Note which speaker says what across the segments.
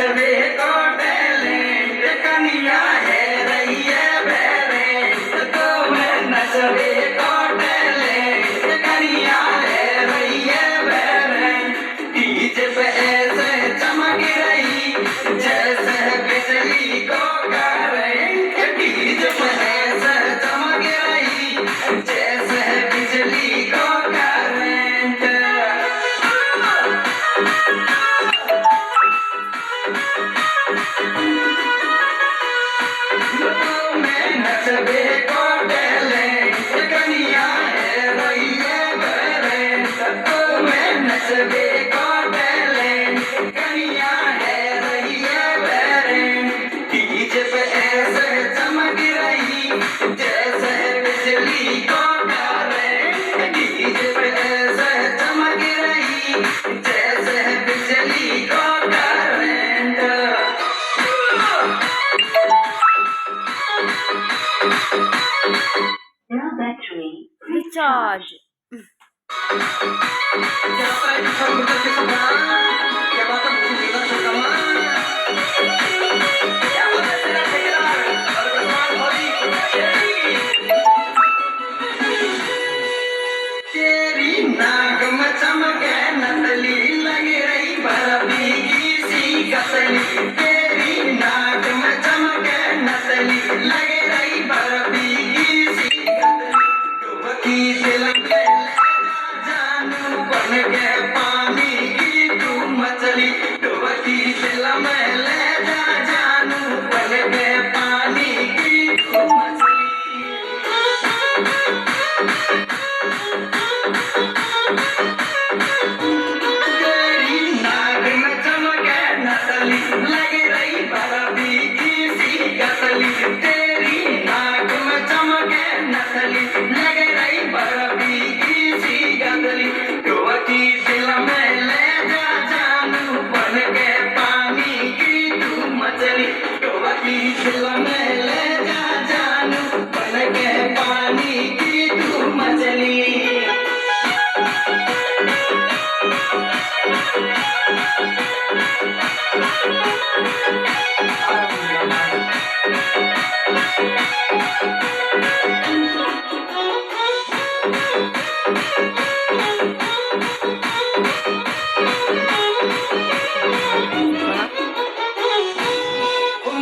Speaker 1: नचबे को टैलेंट कनिया है रही है बैलेंट तो मैं नचबे को टैलेंट कनिया है रही है बैलेंट डीजे पे ऐसे चमक रही जैसे बिजली को करंट डीजे पे ऐसे चमक रही जैसे बिजली को करंट नचबे को टैलेंट कनिया है रही है बैलेंट तो मैं नचबे को टैलेंट कनिया है रही है बैलेंट डीजे पे ऐसे चमक रही जैसे बिजली को करंट डीजे पे ऐसे चमक रही जैसे बिजली को करंट
Speaker 2: Now battery.
Speaker 3: Recharge.
Speaker 1: क्या पता है किस गुजर के सपना क्या बात है मुझे जीवन से कमा क्या बात है तेरा ठेकेदार और बसमान भौजी तेरी नाक में चमके नतली लग रही बर्फी की सी कसली तेरी नाक में चमके नतली लग रही बर्फी की सी कसली डुबकी दिल में जानू बन के पानी की तू मछली डुबकी दिल में ले जा जानू बन के पानी की तू मछली तेरी नाक में चमके नतली लग रही बर्फी की सी कसली तेरी नाक में चमके नतली लग रही बर्फी की सी कसली डुबकी दिल में ले जा जानू बन के पानी की तू मछली डुबकी दिल में ले जा जानू बन के पानी की तू मछली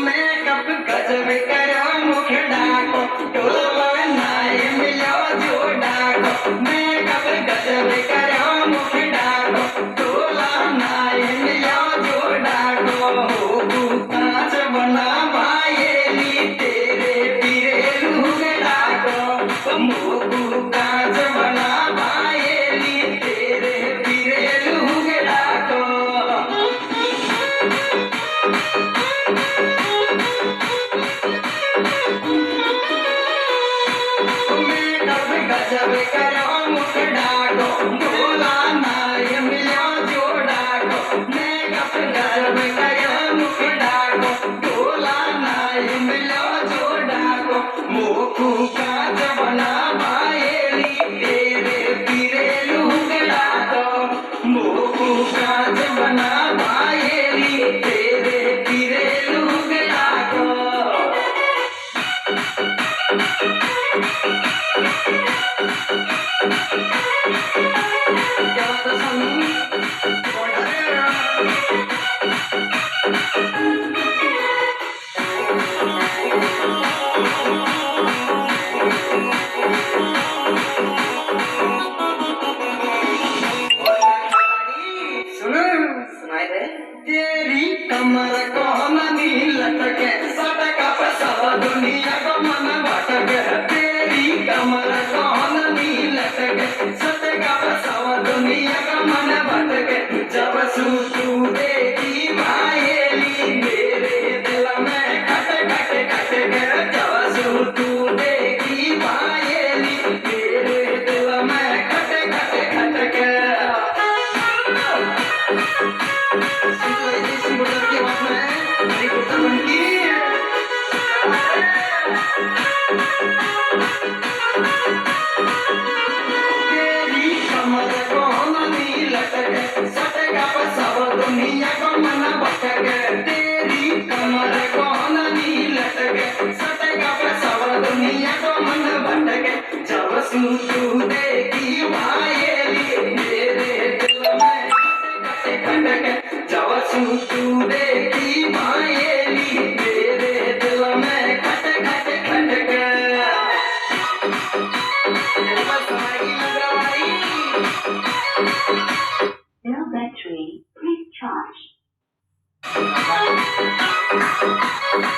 Speaker 1: मेकअप गजब करो मुखड़ा को टोला नाय मिलो जोड़ा को मेकअप गजब करो मुखड़ा को टोला नाय मिलो जोड़ा को हो कांच बना भाईली तेरे पीरे लुगड़ा को मोकू कांच बना भाईली तेरे पीरे लुगड़ा को मेकअप गजब करो मुखड़ा को डोला नाय मिलो जोड़ा को मेकअप गजब करो मुखड़ा को डोला नाय मिलो जोड़ा को मोकू कांच बना भाईली तेरे पीरे लुगड़ा को मोकू कांच बना भाईली तेरे पीरे लुगड़ा को क्या बात है सानू कौन है सुनो सुनाई दे तेरी कमर को नदी लटके सटका पे सब दुनिया को मन भटके तेरी कमर को नदी लटके सटका पे सब दुनिया को मन भटके जब तू देखी भाईली मेरे दिल में खट खट खट के जब तू देखी भाईली मेरे दिल में खट खट खट के गुजर की बात में हरी गुजर बन की तेरी कमर को नदी लटके सटका पे सब दुनिया को मन भटके तू देखी